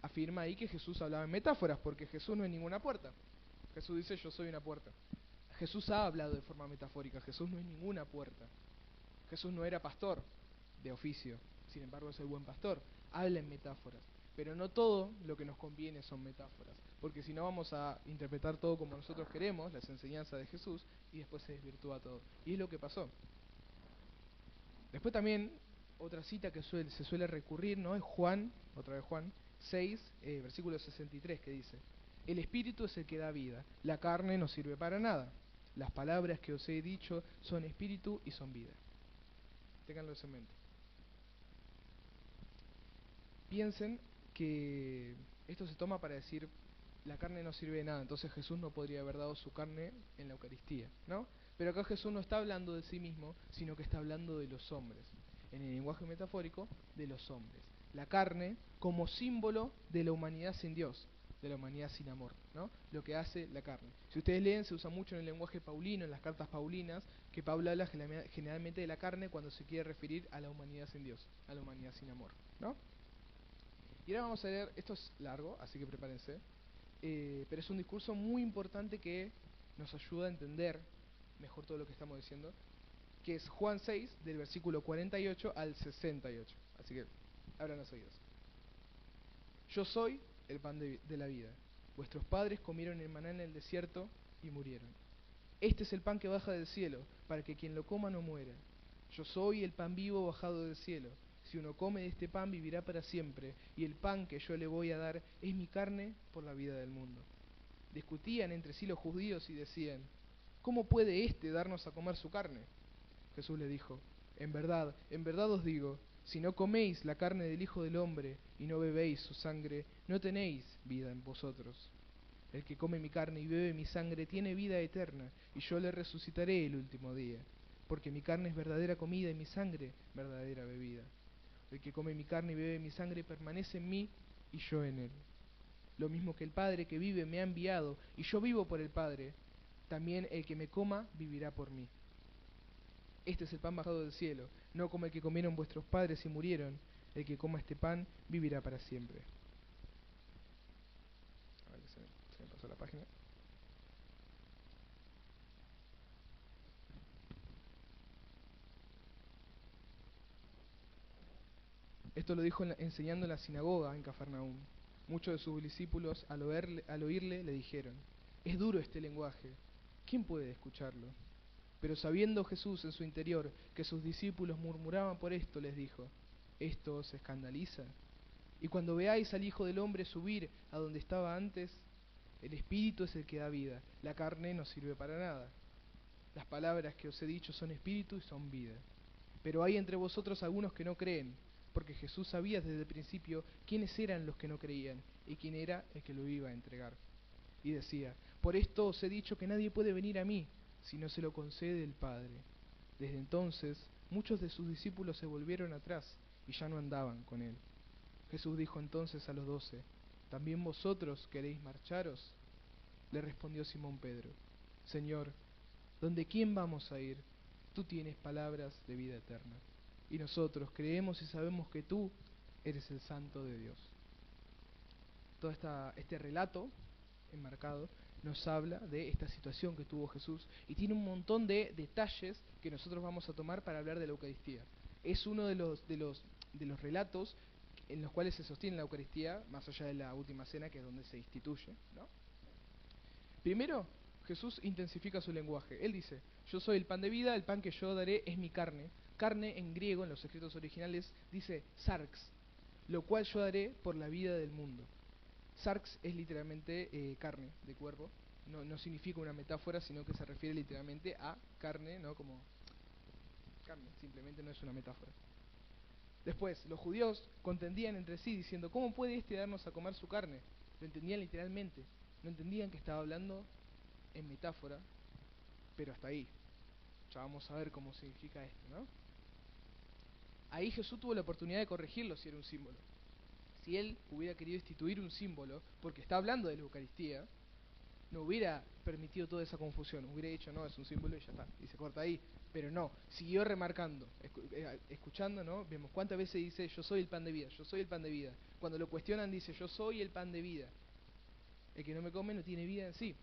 Afirma ahí que Jesús hablaba en metáforas, porque Jesús no es ninguna puerta. Jesús dice, yo soy una puerta. Jesús ha hablado de forma metafórica. Jesús no es ninguna puerta. Jesús no era pastor de oficio. Sin embargo, es el buen pastor. Habla en metáforas. Pero no todo lo que nos conviene son metáforas. Porque si no vamos a interpretar todo como nosotros queremos, las enseñanzas de Jesús, y después se desvirtúa todo. Y es lo que pasó. Después también, otra cita que se suele recurrir, ¿no? Es Juan, otra vez Juan 6, versículo 63, que dice: el Espíritu es el que da vida, la carne no sirve para nada. Las palabras que os he dicho son espíritu y son vida. Ténganlo en mente. Piensen que esto se toma para decir la carne no sirve de nada, entonces Jesús no podría haber dado su carne en la Eucaristía, ¿no? Pero acá Jesús no está hablando de sí mismo, sino que está hablando de los hombres, en el lenguaje metafórico, de los hombres. La carne como símbolo de la humanidad sin Dios, de la humanidad sin amor, ¿no? Lo que hace la carne. Si ustedes leen, se usa mucho en el lenguaje paulino, en las cartas paulinas, que Pablo habla generalmente de la carne cuando se quiere referir a la humanidad sin Dios, a la humanidad sin amor, ¿no? Y ahora vamos a leer, esto es largo, así que prepárense, pero es un discurso muy importante que nos ayuda a entender mejor todo lo que estamos diciendo, que es Juan 6, del versículo 48 al 68. Así que abran los oídos. Yo soy el pan de la vida. Vuestros padres comieron el maná en el desierto y murieron. Este es el pan que baja del cielo, para que quien lo coma no muera. Yo soy el pan vivo bajado del cielo. Si uno come de este pan vivirá para siempre, y el pan que yo le voy a dar es mi carne por la vida del mundo. Discutían entre sí los judíos y decían: ¿cómo puede éste darnos a comer su carne? Jesús le dijo: en verdad os digo, si no coméis la carne del Hijo del Hombre y no bebéis su sangre, no tenéis vida en vosotros. El que come mi carne y bebe mi sangre tiene vida eterna, y yo le resucitaré el último día, porque mi carne es verdadera comida y mi sangre verdadera bebida. El que come mi carne y bebe mi sangre permanece en mí y yo en él. Lo mismo que el Padre que vive me ha enviado, y yo vivo por el Padre, también el que me coma vivirá por mí. Este es el pan bajado del cielo, no como el que comieron vuestros padres y murieron. El que coma este pan vivirá para siempre. A ver, se me pasó la página. Esto lo dijo enseñando en la sinagoga en Cafarnaúm. Muchos de sus discípulos al oírle le dijeron: es duro este lenguaje, ¿quién puede escucharlo? Pero sabiendo Jesús en su interior que sus discípulos murmuraban por esto, les dijo: ¿esto os escandaliza? Y cuando veáis al Hijo del Hombre subir a donde estaba antes, el Espíritu es el que da vida, la carne no sirve para nada. Las palabras que os he dicho son espíritu y son vida. Pero hay entre vosotros algunos que no creen, porque Jesús sabía desde el principio quiénes eran los que no creían y quién era el que lo iba a entregar. Y decía: por esto os he dicho que nadie puede venir a mí si no se lo concede el Padre. Desde entonces muchos de sus discípulos se volvieron atrás y ya no andaban con él. Jesús dijo entonces a los 12: ¿también vosotros queréis marcharos? Le respondió Simón Pedro: Señor, ¿dónde quién vamos a ir? Tú tienes palabras de vida eterna, y nosotros creemos y sabemos que tú eres el Santo de Dios. Todo este relato enmarcado nos habla de esta situación que tuvo Jesús y tiene un montón de detalles que nosotros vamos a tomar para hablar de la Eucaristía. Es uno de los relatos en los cuales se sostiene la Eucaristía, más allá de la última cena, que es donde se instituye, ¿no? Primero, Jesús intensifica su lenguaje. Él dice: yo soy el pan de vida, el pan que yo daré es mi carne. Carne en griego, en los escritos originales, dice sarx, lo cual yo daré por la vida del mundo. Sarx es literalmente carne de cuerpo. no significa una metáfora, sino que se refiere literalmente a carne, ¿no? Como carne, simplemente no es una metáfora. Después, los judíos contendían entre sí diciendo, ¿cómo puede este darnos a comer su carne? Lo entendían literalmente, no entendían que estaba hablando en metáfora, pero hasta ahí. Ya vamos a ver cómo significa esto, ¿no? Ahí Jesús tuvo la oportunidad de corregirlo si era un símbolo. Si él hubiera querido instituir un símbolo, porque está hablando de la Eucaristía, no hubiera permitido toda esa confusión, hubiera dicho, no, es un símbolo y ya está, y se corta ahí. Pero no, siguió remarcando, escuchando, ¿no? Vemos cuántas veces dice, yo soy el pan de vida, yo soy el pan de vida. Cuando lo cuestionan dice, yo soy el pan de vida. El que no me come no tiene vida en sí.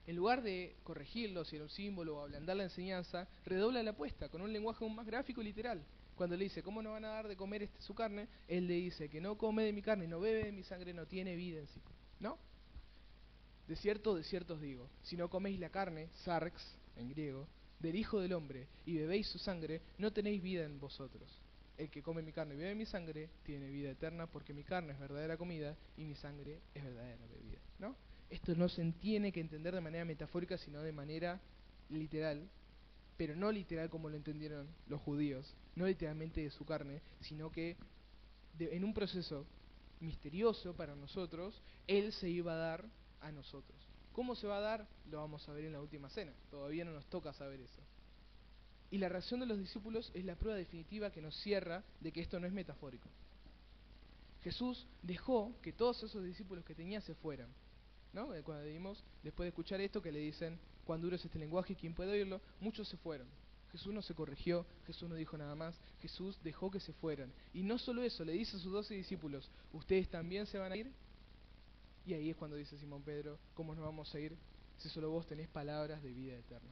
En lugar de corregirlo, si era un símbolo o ablandar la enseñanza, redobla la apuesta con un lenguaje aún más gráfico y literal. Cuando le dice, ¿cómo no van a dar de comer su carne? Él le dice, que no come de mi carne y no bebe de mi sangre no tiene vida en sí. ¿No? De cierto os digo, si no coméis la carne, sarx, en griego, del Hijo del Hombre, y bebéis su sangre, no tenéis vida en vosotros. El que come mi carne y bebe mi sangre, tiene vida eterna, porque mi carne es verdadera comida, y mi sangre es verdadera bebida. ¿No? Esto no se tiene que entender de manera metafórica, sino de manera literal, pero no literal como lo entendieron los judíos, no literalmente de su carne, sino que en un proceso misterioso para nosotros, Él se iba a dar a nosotros. ¿Cómo se va a dar? Lo vamos a ver en la última cena. Todavía no nos toca saber eso. Y la reacción de los discípulos es la prueba definitiva que nos cierra de que esto no es metafórico. Jesús dejó que todos esos discípulos que tenía se fueran. ¿No? Cuando vimos, después de escuchar esto, que le dicen, cuán duro es este lenguaje, ¿quién puede oírlo? Muchos se fueron. Jesús no se corrigió, Jesús no dijo nada más, Jesús dejó que se fueran. Y no solo eso, le dice a sus 12 discípulos, ¿ustedes también se van a ir? Y ahí es cuando dice Simón Pedro, ¿cómo nos vamos a ir si solo vos tenés palabras de vida eterna?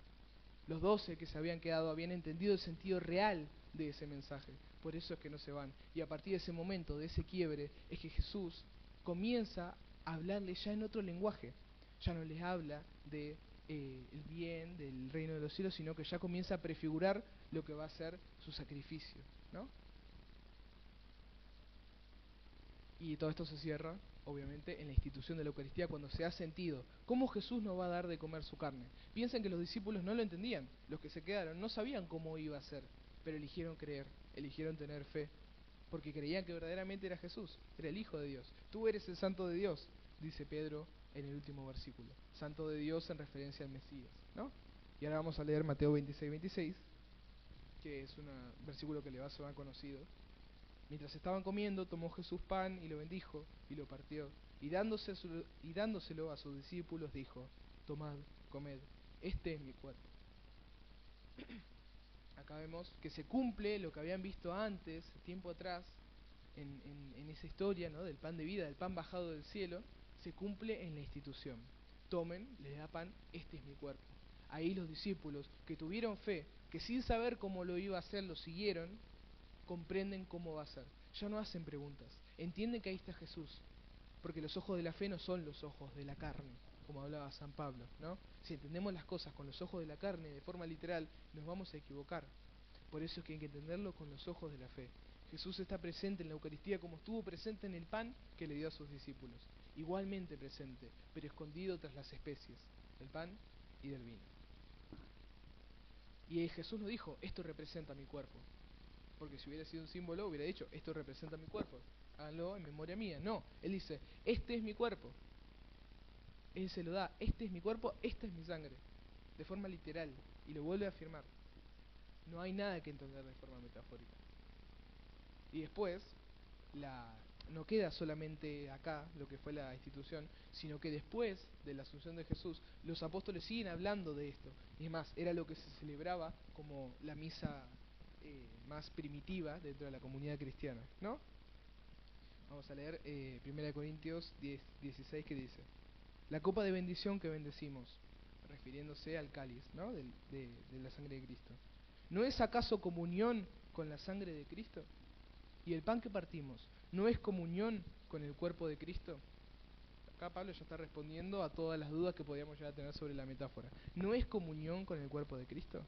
Los 12 que se habían quedado habían entendido el sentido real de ese mensaje, por eso es que no se van. Y a partir de ese momento, de ese quiebre, es que Jesús comienza a hablarles ya en otro lenguaje. Ya no les habla de el bien, del reino de los cielos, sino que ya comienza a prefigurar lo que va a ser su sacrificio, ¿no? Y todo esto se cierra, obviamente, en la institución de la Eucaristía cuando se ha sentido cómo Jesús nos va a dar de comer su carne. Piensen que los discípulos no lo entendían, los que se quedaron no sabían cómo iba a ser, pero eligieron creer, eligieron tener fe, porque creían que verdaderamente era Jesús, era el Hijo de Dios. Tú eres el Santo de Dios, dice Pedro en el último versículo. Santo de Dios en referencia al Mesías, ¿no? Y ahora vamos a leer Mateo 26, que es un versículo que le va a ser conocido. Mientras estaban comiendo, tomó Jesús pan y lo bendijo y lo partió. Y dándoselo a sus discípulos dijo, tomad, comed, este es mi cuerpo. Acá vemos que se cumple lo que habían visto antes, tiempo atrás, en esa historia, ¿no? Del pan de vida, del pan bajado del cielo, se cumple en la institución. Tomen, les da pan, este es mi cuerpo. Ahí los discípulos que tuvieron fe, que sin saber cómo lo iba a hacer, lo siguieron, comprenden cómo va a ser. Ya no hacen preguntas. Entienden que ahí está Jesús. Porque los ojos de la fe no son los ojos de la carne, como hablaba San Pablo, ¿no? Si entendemos las cosas con los ojos de la carne, de forma literal, nos vamos a equivocar. Por eso es que hay que entenderlo con los ojos de la fe. Jesús está presente en la Eucaristía como estuvo presente en el pan que le dio a sus discípulos. Igualmente presente, pero escondido tras las especies, del pan y del vino. Y Jesús no dijo, esto representa mi cuerpo. Porque si hubiera sido un símbolo, hubiera dicho, esto representa mi cuerpo, háganlo en memoria mía. No, Él dice, este es mi cuerpo. Él se lo da, este es mi cuerpo, esta es mi sangre. De forma literal, y lo vuelve a afirmar. No hay nada que entender de forma metafórica. Y después, no queda solamente acá lo que fue la institución, sino que después de la asunción de Jesús, los apóstoles siguen hablando de esto. Y es más, era lo que se celebraba como la misa más primitiva dentro de la comunidad cristiana, ¿no? Vamos a leer 1 Corintios 10:16 que dice, la copa de bendición que bendecimos, refiriéndose al cáliz, ¿no? de la sangre de Cristo. ¿No es acaso comunión con la sangre de Cristo? ¿Y el pan que partimos no es comunión con el cuerpo de Cristo? Acá Pablo ya está respondiendo a todas las dudas que podíamos ya tener sobre la metáfora. ¿No es comunión con el cuerpo de Cristo?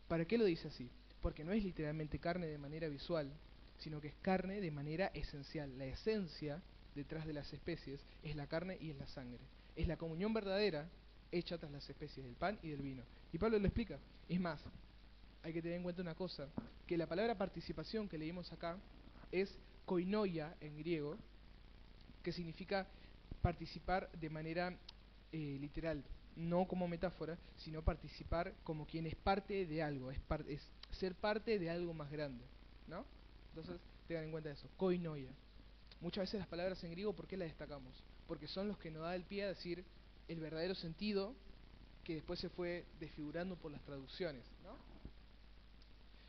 ¿Para qué lo dice así? Porque no es literalmente carne de manera visual, sino que es carne de manera esencial. La esencia detrás de las especies es la carne y es la sangre. Es la comunión verdadera hecha tras las especies del pan y del vino. Y Pablo lo explica. Es más, hay que tener en cuenta una cosa, que la palabra participación que leímos acá es koinoia en griego, que significa participar de manera literal, no como metáfora, sino participar como quien es parte de algo, es ser parte de algo más grande, ¿no? Entonces, tengan en cuenta eso, koinoia. Muchas veces las palabras en griego, ¿por qué las destacamos? Porque son los que nos da el pie a decir el verdadero sentido que después se fue desfigurando por las traducciones, ¿no?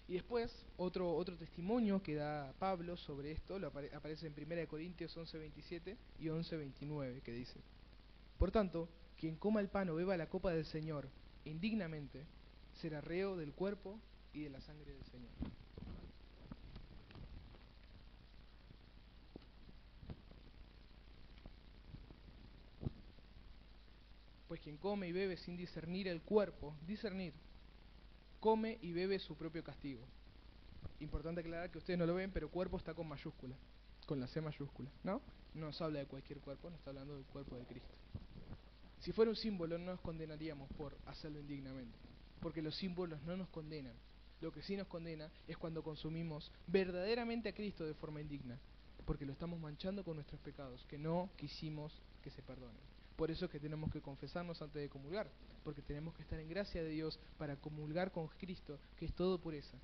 Y después, otro testimonio que da Pablo sobre esto, aparece en 1 Corintios 11:27 y 11:29, que dice: Por tanto, quien coma el pan o beba la copa del Señor indignamente, será reo del cuerpo y de la sangre del Señor. Pues quien come y bebe sin discernir el cuerpo, discernir, come y bebe su propio castigo. Importante aclarar que ustedes no lo ven, pero cuerpo está con mayúscula, con la C mayúscula, ¿no? No nos habla de cualquier cuerpo, nos está hablando del cuerpo de Cristo. Si fuera un símbolo, no nos condenaríamos por hacerlo indignamente, porque los símbolos no nos condenan. Lo que sí nos condena es cuando consumimos verdaderamente a Cristo de forma indigna, porque lo estamos manchando con nuestros pecados, que no quisimos que se perdonen. Por eso es que tenemos que confesarnos antes de comulgar, porque tenemos que estar en gracia de Dios para comulgar con Cristo, que es todo pureza.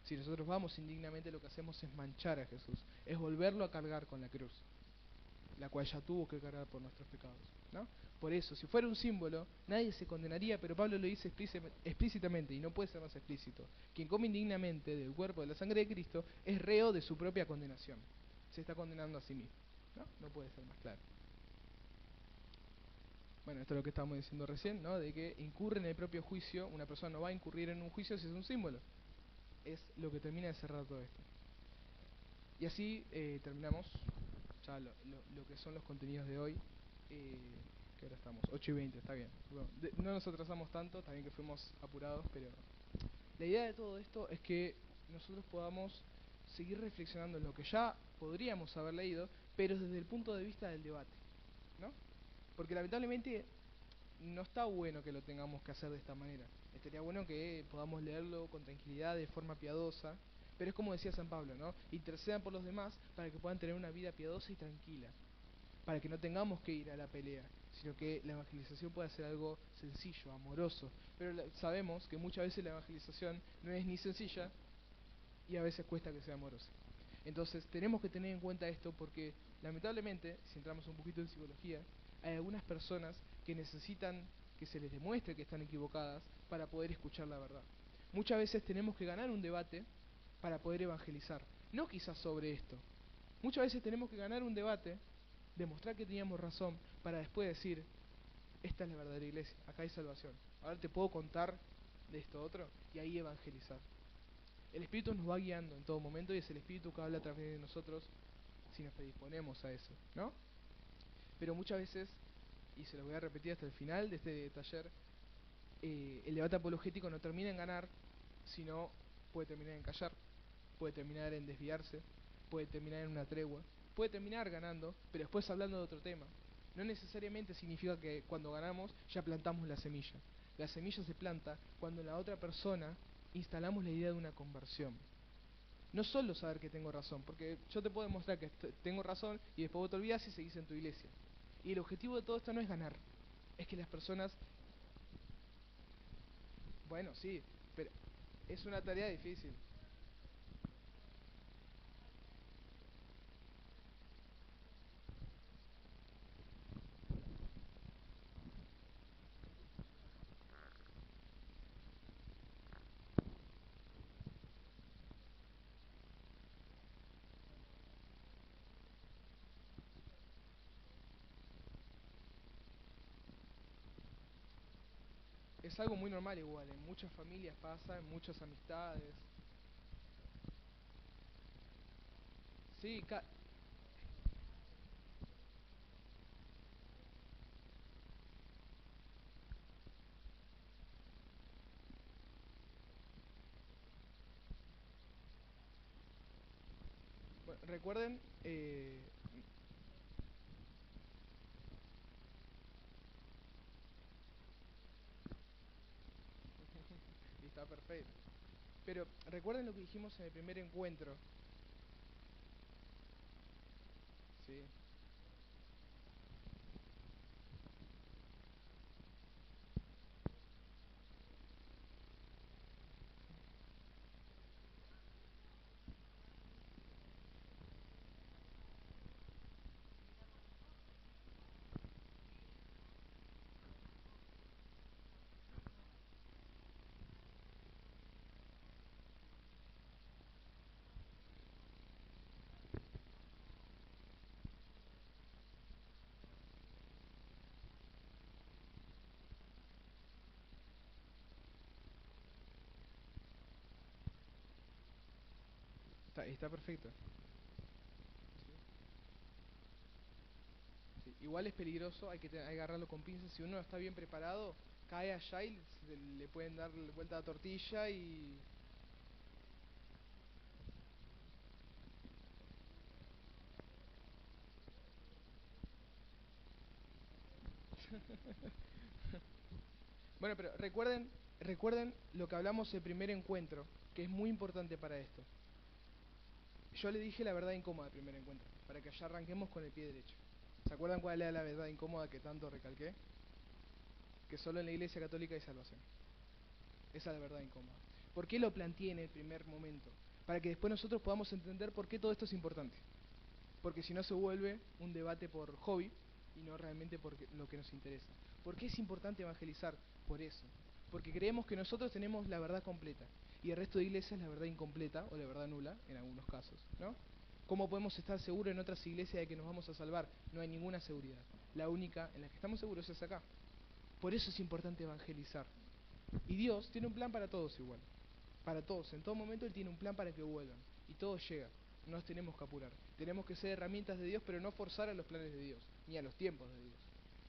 Si nosotros vamos indignamente, lo que hacemos es manchar a Jesús, es volverlo a cargar con la cruz, la cual ya tuvo que cargar por nuestros pecados, ¿no? Por eso, si fuera un símbolo, nadie se condenaría, pero Pablo lo dice explícitamente, y no puede ser más explícito. Quien come indignamente del cuerpo de la sangre de Cristo es reo de su propia condenación. Se está condenando a sí mismo, ¿no? No puede ser más claro. Bueno, esto es lo que estábamos diciendo recién, ¿no? De que incurre en el propio juicio. Una persona no va a incurrir en un juicio si es un símbolo. Es lo que termina de cerrar todo esto. Y así terminamos ya lo que son los contenidos de hoy. Que ahora estamos, 8:20, está bien. Bueno, no nos atrasamos tanto, también que fuimos apurados, pero la idea de todo esto es que nosotros podamos seguir reflexionando en lo que ya podríamos haber leído, pero desde el punto de vista del debate, ¿no? Porque lamentablemente no está bueno que lo tengamos que hacer de esta manera. Estaría bueno que podamos leerlo con tranquilidad, de forma piadosa, pero es como decía San Pablo, ¿no? Intercedan por los demás para que puedan tener una vida piadosa y tranquila, para que no tengamos que ir a la pelea, sino que la evangelización pueda ser algo sencillo, amoroso. Pero sabemos que muchas veces la evangelización no es ni sencilla y a veces cuesta que sea amorosa. Entonces tenemos que tener en cuenta esto porque lamentablemente, si entramos un poquito en psicología, hay algunas personas que necesitan que se les demuestre que están equivocadas para poder escuchar la verdad. Muchas veces tenemos que ganar un debate para poder evangelizar, no quizás sobre esto. Muchas veces tenemos que ganar un debate, demostrar que teníamos razón, para después decir, esta es la verdadera iglesia, acá hay salvación. Ahora te puedo contar de esto otro y ahí evangelizar. El Espíritu nos va guiando en todo momento y es el Espíritu que habla a través de nosotros si nos predisponemos a eso, ¿no? Pero muchas veces, y se lo voy a repetir hasta el final de este taller, el debate apologético no termina en ganar, sino puede terminar en callar, puede terminar en desviarse, puede terminar en una tregua, puede terminar ganando, pero después hablando de otro tema. No necesariamente significa que cuando ganamos ya plantamos la semilla. La semilla se planta cuando en la otra persona instalamos la idea de una conversión. No solo saber que tengo razón, porque yo te puedo demostrar que tengo razón y después vos te olvidás y seguís en tu iglesia. Y el objetivo de todo esto no es ganar, es que las personas... Bueno, sí, pero es una tarea difícil. Es algo muy normal igual, en muchas familias pasa, en muchas amistades. Sí, bueno, recuerden, está perfecto. Pero recuerden lo que dijimos en el primer encuentro. Sí. Está perfecto. Sí. Sí. Igual es peligroso, hay que agarrarlo con pinzas. Si uno no está bien preparado, cae allá y le pueden dar vuelta a la tortilla y... Bueno, pero recuerden lo que hablamos el primer encuentro, que es muy importante para esto. Yo le dije la verdad incómoda el primer encuentro, para que ya arranquemos con el pie derecho. ¿Se acuerdan cuál era la verdad incómoda que tanto recalqué? Que solo en la Iglesia Católica hay salvación. Esa es la verdad incómoda. ¿Por qué lo planteé en el primer momento? Para que después nosotros podamos entender por qué todo esto es importante. Porque si no se vuelve un debate por hobby y no realmente por lo que nos interesa. ¿Por qué es importante evangelizar? Por eso. Porque creemos que nosotros tenemos la verdad completa y el resto de iglesias la verdad incompleta o la verdad nula en algunos casos, ¿no? ¿Cómo podemos estar seguros en otras iglesias de que nos vamos a salvar? No hay ninguna seguridad. La única en la que estamos seguros es acá. Por eso es importante evangelizar. Y Dios tiene un plan para todos igual. Para todos. En todo momento Él tiene un plan para que vuelvan. Y todo llega. No nos tenemos que apurar. Tenemos que ser herramientas de Dios, pero no forzar a los planes de Dios, ni a los tiempos de Dios.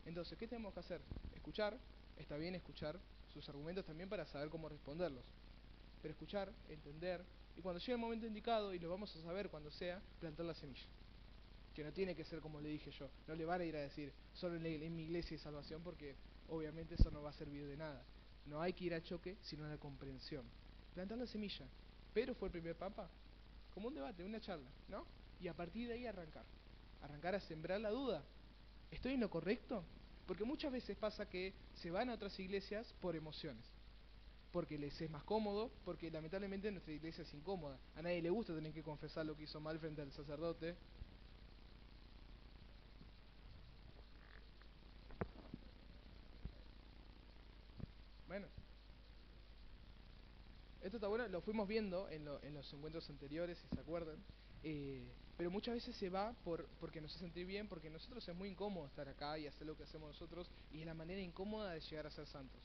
Entonces, ¿qué tenemos que hacer? Escuchar. Está bien escuchar sus argumentos también para saber cómo responderlos. Pero escuchar, entender, y cuando llegue el momento indicado, y lo vamos a saber cuando sea, plantar la semilla. Que no tiene que ser como le dije yo. No le van a ir a decir, solo en mi iglesia hay salvación, porque obviamente eso no va a servir de nada. No hay que ir a choque, sino a la comprensión. Plantar la semilla. Pedro fue el primer papa, como un debate, una charla, ¿no? Y a partir de ahí arrancar. Arrancar a sembrar la duda. ¿Estoy en lo correcto? Porque muchas veces pasa que se van a otras iglesias por emociones. Porque les es más cómodo, porque lamentablemente nuestra iglesia es incómoda. A nadie le gusta tener que confesar lo que hizo mal frente al sacerdote. Bueno, esto está bueno, lo fuimos viendo en los encuentros anteriores, si se acuerdan. Pero muchas veces se va porque nos hace sentir bien, porque a nosotros es muy incómodo estar acá y hacer lo que hacemos nosotros, y es la manera incómoda de llegar a ser santos.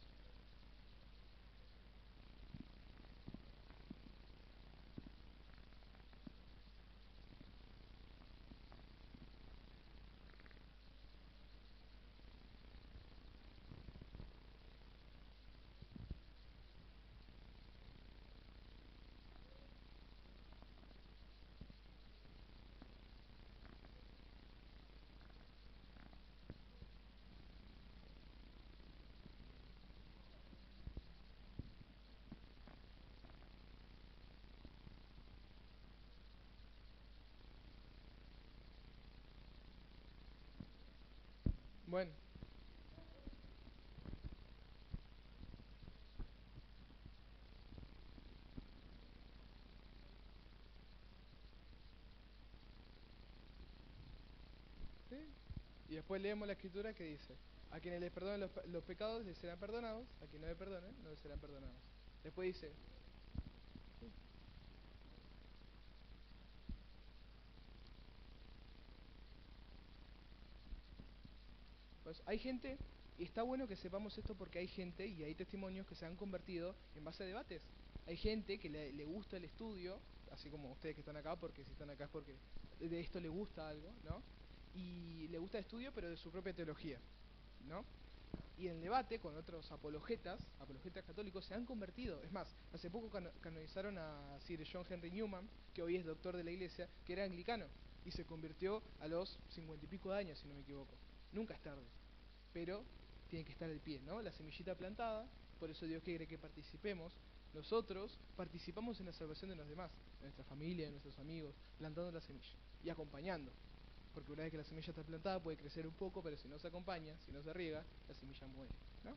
Bueno, ¿sí? Y después leemos la escritura que dice, a quienes les perdonen los pecados les serán perdonados, a quienes no les perdonen no les serán perdonados. Después dice, sí, pues hay gente, y está bueno que sepamos esto porque hay gente y hay testimonios que se han convertido en base a debates. Hay gente que le gusta el estudio, así como ustedes que están acá, porque si están acá es porque de esto le gusta algo, ¿no? Y le gusta el estudio, pero de su propia teología, ¿no? Y en el debate con otros apologetas católicos, se han convertido. Es más, hace poco canonizaron a Sir John Henry Newman, que hoy es doctor de la iglesia, que era anglicano, y se convirtió a los 50 y pico de años, si no me equivoco. Nunca es tarde, pero tiene que estar el pie, ¿no? La semillita plantada, por eso Dios quiere que participemos, Nosotros participamos en la salvación de los demás, de nuestra familia, de nuestros amigos, plantando la semilla y acompañando. Porque una vez que la semilla está plantada puede crecer un poco, pero si no se acompaña, si no se riega, la semilla muere, ¿no?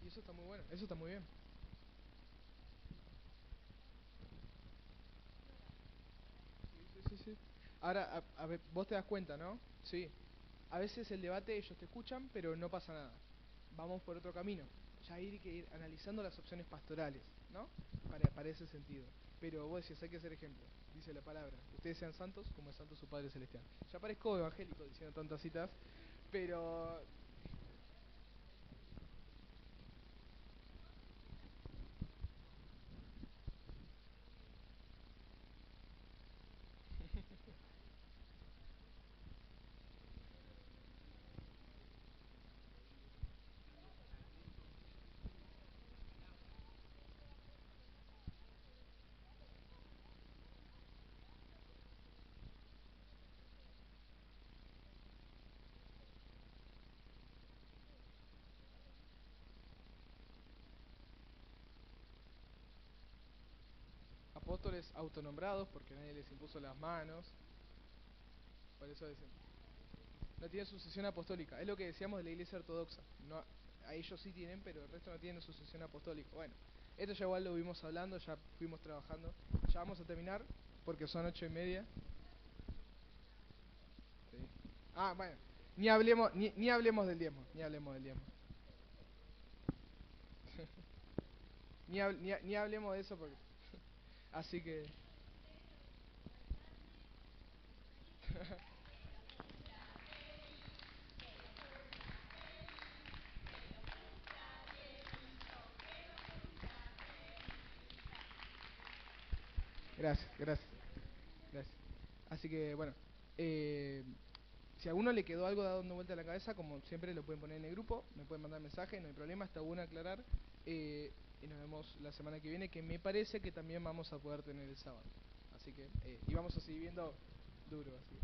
Y eso está muy bueno, eso está muy bien. Sí, sí, sí, sí. Ahora, a ver, vos te das cuenta, ¿no? Sí. A veces el debate ellos te escuchan, pero no pasa nada. Vamos por otro camino. Ya hay que ir analizando las opciones pastorales, ¿no? Para ese sentido. Pero vos decís, hay que ser ejemplo. Dice la palabra. Ustedes sean santos como es santo su Padre Celestial. Ya parezco evangélico diciendo tantas citas, pero... Apóstoles autonombrados porque nadie les impuso las manos. Por eso dicen. No tienen sucesión apostólica. Es lo que decíamos de la iglesia ortodoxa. No, a ellos sí tienen, pero el resto no tienen sucesión apostólica. Bueno, esto ya igual lo vimos hablando, ya fuimos trabajando. Ya vamos a terminar porque son 8:30. Sí. Ah, bueno. Ni hablemos del diezmo. Ni hablemos del diezmo. Ni hablemos de eso porque... Así que... Gracias, gracias, gracias. Así que bueno, eh, si a alguno le quedó algo dando vuelta a la cabeza, como siempre lo pueden poner en el grupo, me pueden mandar mensaje, no hay problema, está bueno aclarar. Y nos vemos la semana que viene, que me parece que también vamos a poder tener el sábado. Así que, y vamos a seguir viendo duro. Así.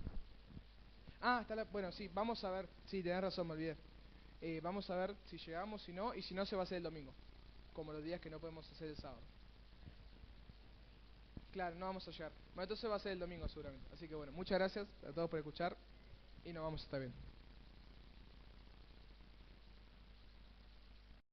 Ah, bueno, sí, vamos a ver, sí, tenés razón, me olvidé. Vamos a ver si llegamos, si no, y si no se va a hacer el domingo, como los días que no podemos hacer el sábado. Claro, no vamos a llegar. Bueno, entonces va a ser el domingo seguramente. Así que bueno, muchas gracias a todos por escuchar y nos vamos a estar viendo.